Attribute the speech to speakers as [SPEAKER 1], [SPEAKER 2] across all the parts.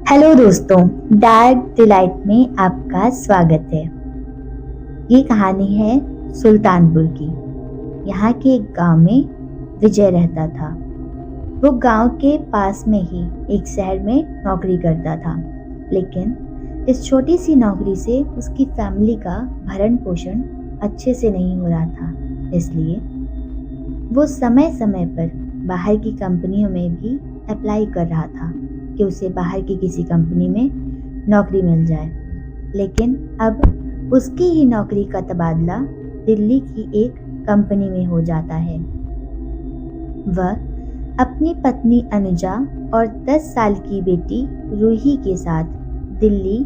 [SPEAKER 1] Hello दोस्तों, dark delight में आपका स्वागत है। ये कहानी है सुल्तानपुर की। यहाँ के एक गांव में विजय रहता था। वो गांव के पास में ही एक शहर में नौकरी करता था, लेकिन इस छोटी सी नौकरी से उसकी फैमिली का भरण पोषण अच्छे से नहीं हो रहा था। इसलिए वो समय समय पर बाहर की कंपनियों में भी अप्लाई कर रहा था कि उसे बाहर की किसी कंपनी में नौकरी मिल जाए। लेकिन अब उसकी ही नौकरी का तबादला दिल्ली की एक कंपनी में हो जाता है। वह अपनी पत्नी अनुजा और 10 साल की बेटी रूही के साथ दिल्ली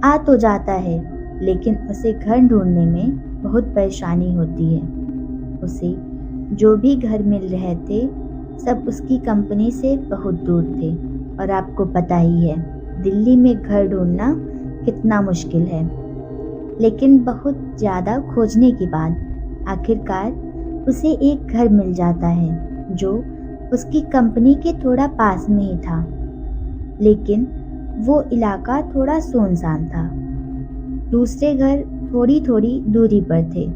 [SPEAKER 1] आ तो जाता है, लेकिन उसे घर ढूंढने में बहुत परेशानी होती है। उसे जो भी घर मिल रहे थे सब उसकी कंपनी से बहुत दूर थे, और आपको पता ही है दिल्ली में घर ढूंढना कितना मुश्किल है। लेकिन बहुत ज़्यादा खोजने के बाद आखिरकार उसे एक घर मिल जाता है जो उसकी कंपनी के थोड़ा पास में ही था, लेकिन वो इलाका थोड़ा सुनसान था। दूसरे घर थोड़ी थोड़ी दूरी पर थे।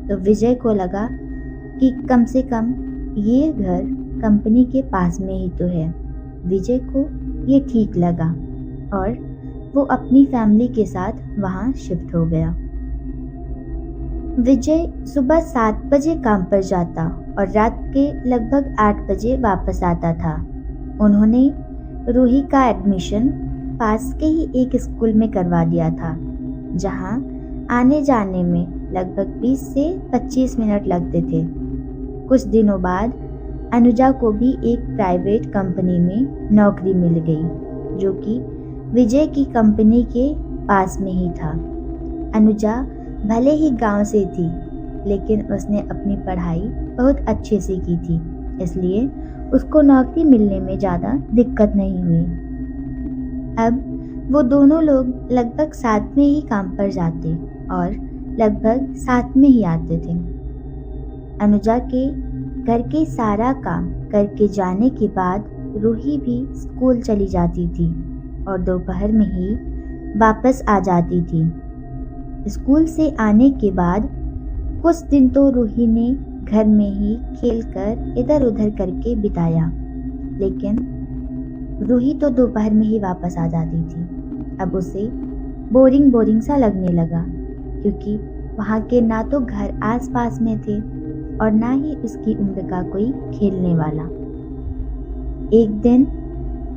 [SPEAKER 1] तो विजय को लगा कि कम से कम ये घर कंपनी के पास में ही तो है। विजय को ये ठीक लगा और वो अपनी फैमिली के साथ वहाँ शिफ्ट हो गया। विजय सुबह 7 बजे काम पर जाता और रात के लगभग 8 बजे वापस आता था। उन्होंने रूही का एडमिशन पास के ही एक स्कूल में करवा दिया था, जहाँ आने जाने में लगभग 20 से 25 मिनट लगते थे। कुछ दिनों बाद अनुजा को भी एक प्राइवेट कंपनी में नौकरी मिल गई, जो कि विजय की कंपनी के पास में ही था। अनुजा भले ही गांव से थी, लेकिन उसने अपनी पढ़ाई बहुत अच्छे से की थी, इसलिए उसको नौकरी मिलने में ज़्यादा दिक्कत नहीं हुई। अब वो दोनों लोग लगभग साथ में ही काम पर जाते और लगभग साथ में ही आते थे। अनुजा के घर के सारा काम करके जाने के बाद रूही भी स्कूल चली जाती थी और दोपहर में ही वापस आ जाती थी। स्कूल से आने के बाद कुछ दिन तो रूही ने घर में ही खेलकर इधर उधर करके बिताया, लेकिन रूही तो दोपहर में ही वापस आ जाती थी। अब उसे बोरिंग बोरिंग सा लगने लगा, क्योंकि वहाँ के ना तो घर आस पास में थे और ना ही उसकी उम्र का कोई खेलने वाला। एक दिन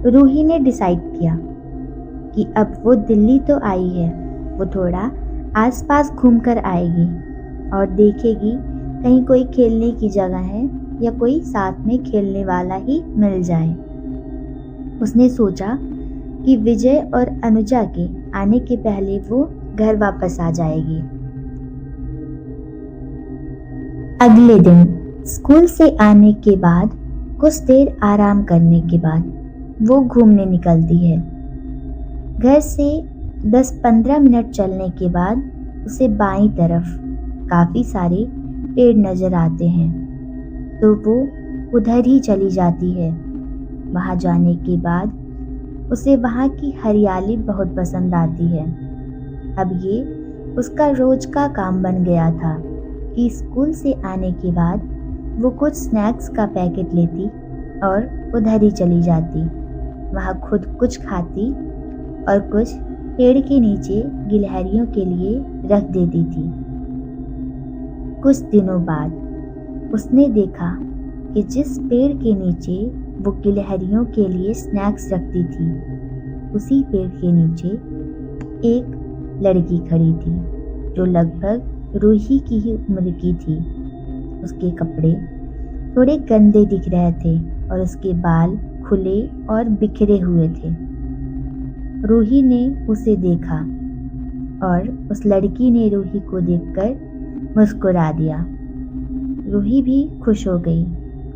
[SPEAKER 1] रूही ने डिसाइड किया कि अब वो दिल्ली तो आई है, वो थोड़ा आसपास घूमकर आएगी और देखेगी कहीं कोई खेलने की जगह है या कोई साथ में खेलने वाला ही मिल जाए। उसने सोचा कि विजय और अनुजा के आने के पहले वो घर वापस आ जाएगी। अगले दिन स्कूल से आने के बाद कुछ देर आराम करने के बाद वो घूमने निकलती है। घर से 10-15 मिनट चलने के बाद उसे बाईं तरफ काफ़ी सारे पेड़ नज़र आते हैं, तो वो उधर ही चली जाती है। वहाँ जाने के बाद उसे वहाँ की हरियाली बहुत पसंद आती है। अब ये उसका रोज का काम बन गया था कि स्कूल से आने के बाद वो कुछ स्नैक्स का पैकेट लेती और उधर ही चली जाती। वहाँ खुद कुछ खाती और कुछ पेड़ के नीचे गिलहरियों के लिए रख देती थी। कुछ दिनों बाद उसने देखा कि जिस पेड़ के नीचे वो गिलहरियों के लिए स्नैक्स रखती थी, उसी पेड़ के नीचे एक लड़की खड़ी थी जो लगभग रूही की ही उम्र की थी। उसके कपड़े थोड़े गंदे दिख रहे थे और उसके बाल खुले और बिखरे हुए थे। रूही ने उसे देखा और उस लड़की ने रूही को देखकर मुस्कुरा दिया। रूही भी खुश हो गई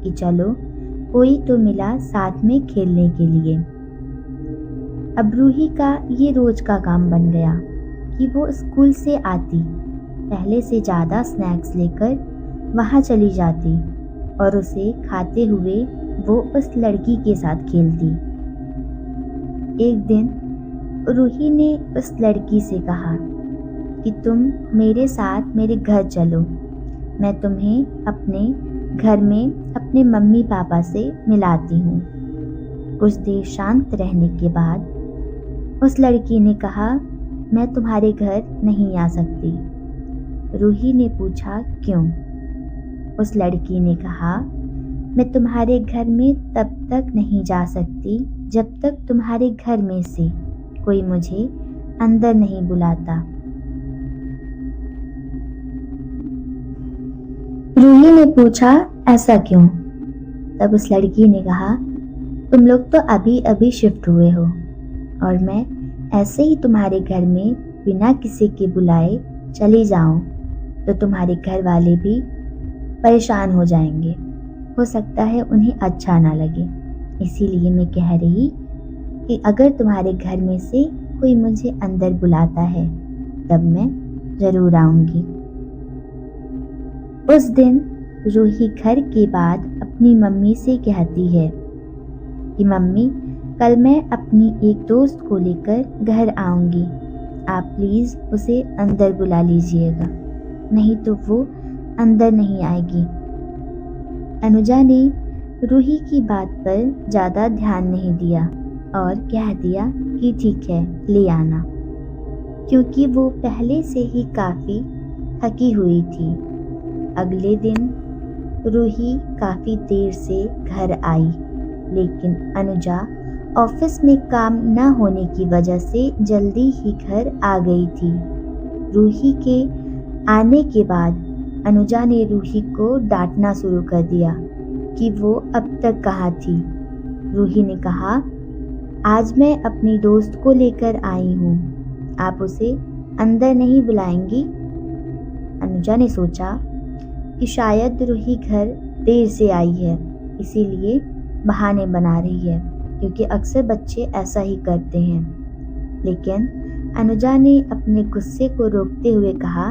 [SPEAKER 1] कि चलो कोई तो मिला साथ में खेलने के लिए। अब रूही का ये रोज का काम बन गया कि वो स्कूल से आती, पहले से ज़्यादा स्नैक्स लेकर वहाँ चली जाती और उसे खाते हुए वो उस लड़की के साथ खेलती। एक दिन रूही ने उस लड़की से कहा कि तुम मेरे साथ मेरे घर चलो, मैं तुम्हें अपने घर में अपने मम्मी पापा से मिलाती हूँ। कुछ देर शांत रहने के बाद उस लड़की ने कहा, मैं तुम्हारे घर नहीं आ सकती। रूही ने पूछा, क्यों? उस लड़की ने कहा, मैं तुम्हारे घर में तब तक नहीं जा सकती जब तक तुम्हारे घर में से कोई मुझे अंदर नहीं बुलाता। रूही ने पूछा, ऐसा क्यों? तब उस लड़की ने कहा, तुम लोग तो अभी अभी शिफ्ट हुए हो और मैं ऐसे ही तुम्हारे घर में बिना किसी के बुलाए चली जाऊं तो तुम्हारे घर वाले भी परेशान हो जाएंगे। हो सकता है उन्हें अच्छा ना लगे, इसीलिए मैं कह रही कि अगर तुम्हारे घर में से कोई मुझे अंदर बुलाता है तब मैं जरूर आऊंगी। उस दिन रूही घर के बाद अपनी मम्मी से कहती है कि मम्मी, कल मैं अपनी एक दोस्त को लेकर घर आऊंगी, आप प्लीज़ उसे अंदर बुला लीजिएगा, नहीं तो वो अंदर नहीं आएगी। अनुजा ने रूही की बात पर ज़्यादा ध्यान नहीं दिया और कह दिया कि ठीक है, ले आना, क्योंकि वो पहले से ही काफ़ी थकी हुई थी। अगले दिन रूही काफ़ी देर से घर आई, लेकिन अनुजा ऑफिस में काम न होने की वजह से जल्दी ही घर आ गई थी। रूही के आने के बाद अनुजा ने रूही को डांटना शुरू कर दिया कि वो अब तक कहाँ थी। रूही ने कहा, आज मैं अपनी दोस्त को लेकर आई हूँ, आप उसे अंदर नहीं बुलाएंगी? अनुजा ने सोचा कि शायद रूही घर देर से आई है, इसीलिए बहाने बना रही है, क्योंकि अक्सर बच्चे ऐसा ही करते हैं। लेकिन अनुजा ने अपने गुस्से को रोकते हुए कहा,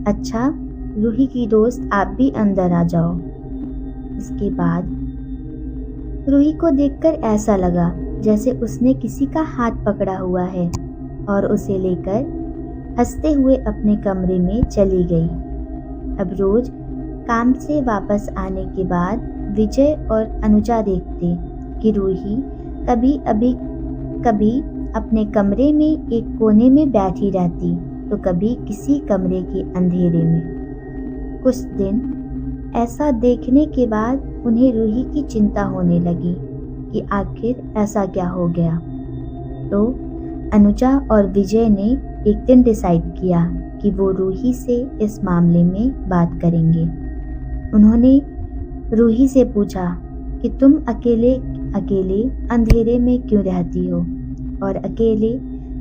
[SPEAKER 1] अच्छा रूही की दोस्त, आप भी अंदर आ जाओ। इसके बाद रूही को देखकर ऐसा लगा जैसे उसने किसी का हाथ पकड़ा हुआ है और उसे लेकर हंसते हुए अपने कमरे में चली गई। अब रोज काम से वापस आने के बाद विजय और अनुजा देखते कि रूही कभी अपने कमरे में एक कोने में बैठी रहती तो कभी किसी कमरे के अंधेरे में। कुछ दिन ऐसा देखने के बाद उन्हें रूही की चिंता होने लगी कि आखिर ऐसा क्या हो गया। तो अनुजा और विजय ने एक दिन डिसाइड किया कि वो रूही से इस मामले में बात करेंगे। उन्होंने रूही से पूछा कि तुम अकेले अंधेरे में क्यों रहती हो और अकेले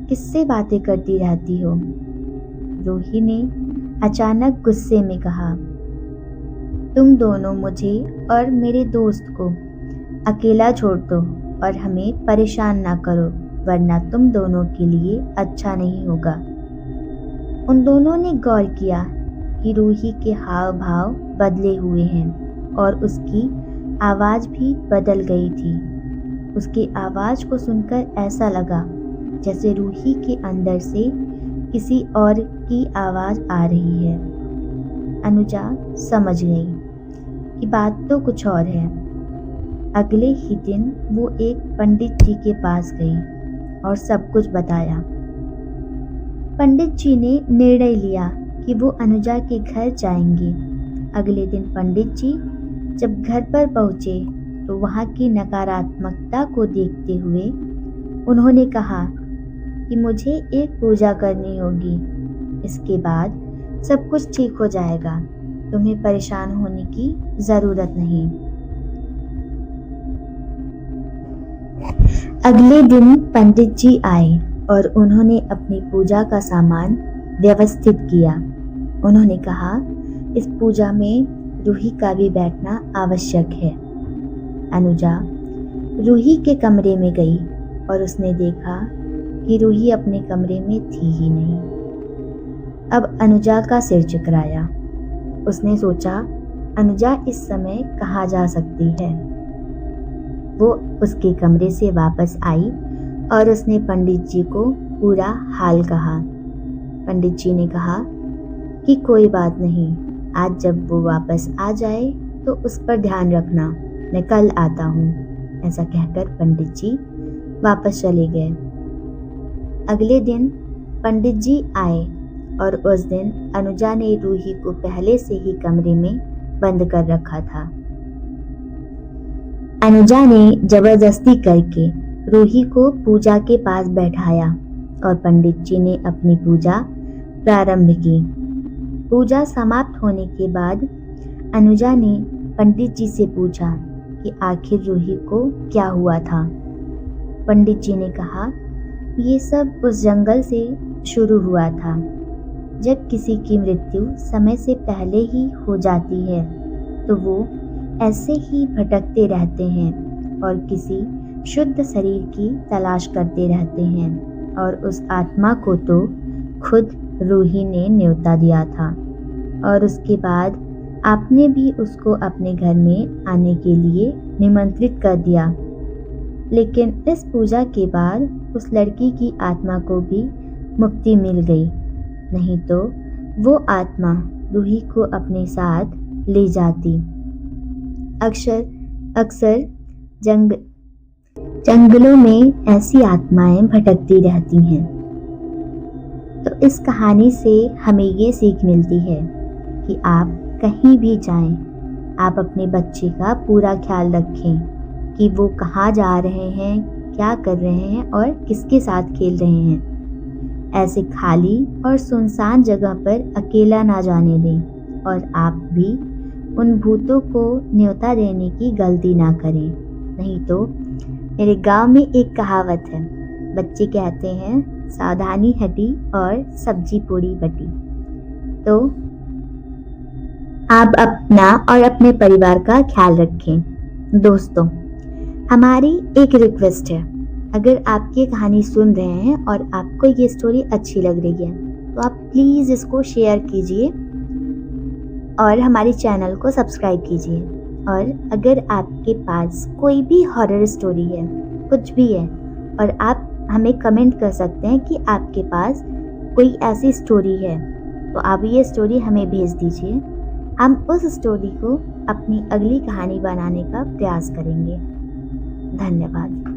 [SPEAKER 1] किससे बातें करती रहती हो? रूही ने अचानक गुस्से में कहा, तुम दोनों मुझे और मेरे दोस्त को अकेला छोड़ दो और हमें परेशान ना करो, वरना तुम दोनों के लिए अच्छा नहीं होगा। उन दोनों ने गौर किया कि रूही के हाव भाव बदले हुए हैं और उसकी आवाज़ भी बदल गई थी। उसकी आवाज़ को सुनकर ऐसा लगा जैसे रूही के अंदर से किसी और की आवाज़ आ रही है। अनुजा समझ गई कि बात तो कुछ और है। अगले ही दिन वो एक पंडित जी के पास गई और सब कुछ बताया। पंडित जी ने निर्णय लिया कि वो अनुजा के घर जाएंगे। अगले दिन पंडित जी जब घर पर पहुँचे तो वहाँ की नकारात्मकता को देखते हुए उन्होंने कहा कि मुझे एक पूजा करनी होगी, इसके बाद सब कुछ ठीक हो जाएगा, तुम्हें परेशान होने की ज़रूरत नहीं। अगले दिन पंडित जी आए और उन्होंने अपनी पूजा का सामान व्यवस्थित किया। उन्होंने कहा, इस पूजा में रूही का भी बैठना आवश्यक है। अनुजा रूही के कमरे में गई और उसने देखा कि रूही अपने कमरे में थी ही नहीं। अब अनुजा का सिर चकराया। उसने सोचा, अनुजा इस समय कहाँ जा सकती है। वो उसके कमरे से वापस आई और उसने पंडित जी को पूरा हाल कहा। पंडित जी ने कहा कि कोई बात नहीं, आज जब वो वापस आ जाए तो उस पर ध्यान रखना, मैं कल आता हूँ। ऐसा कहकर पंडित जी वापस चले गए। अगले दिन पंडित जी आए और उस दिन अनुजा ने रूही को पहले से ही कमरे में बंद कर रखा था। अनुजा ने जबरदस्ती करके रूही को पूजा के पास बैठाया और पंडित जी ने अपनी पूजा प्रारंभ की। पूजा समाप्त होने के बाद अनुजा ने पंडित जी से पूछा कि आखिर रूही को क्या हुआ था। पंडित जी ने कहा, ये सब उस जंगल से शुरू हुआ था। जब किसी की मृत्यु समय से पहले ही हो जाती है तो वो ऐसे ही भटकते रहते हैं और किसी शुद्ध शरीर की तलाश करते रहते हैं, और उस आत्मा को तो खुद रूही ने न्योता दिया था और उसके बाद आपने भी उसको अपने घर में आने के लिए निमंत्रित कर दिया। लेकिन इस पूजा के बाद उस लड़की की आत्मा को भी मुक्ति मिल गई, नहीं तो वो आत्मा रूही को अपने साथ ले जाती। अक्सर जंगलों में ऐसी आत्माएं भटकती रहती हैं। तो इस कहानी से हमें ये सीख मिलती है कि आप कहीं भी जाएं, आप अपने बच्चे का पूरा ख्याल रखें कि वो कहाँ जा रहे हैं, क्या कर रहे हैं और किसके साथ खेल रहे हैं। ऐसे खाली और सुनसान जगह पर अकेला ना जाने दें और आप भी उन भूतों को न्योता देने की गलती ना करें। नहीं तो मेरे गांव में एक कहावत है, बच्चे कहते हैं सावधानी हटी और सब्जी पूरी बटी। तो आप अपना और अपने परिवार का ख्याल रखें। दोस्तों, हमारी एक रिक्वेस्ट है, अगर आप ये कहानी सुन रहे हैं और आपको ये स्टोरी अच्छी लग रही है तो आप प्लीज़ इसको शेयर कीजिए और हमारे चैनल को सब्सक्राइब कीजिए। और अगर आपके पास कोई भी हॉरर स्टोरी है, कुछ भी है, और आप हमें कमेंट कर सकते हैं कि आपके पास कोई ऐसी स्टोरी है, तो आप ये स्टोरी हमें भेज दीजिए। हम उस स्टोरी को अपनी अगली कहानी बनाने का प्रयास करेंगे। धन्यवाद।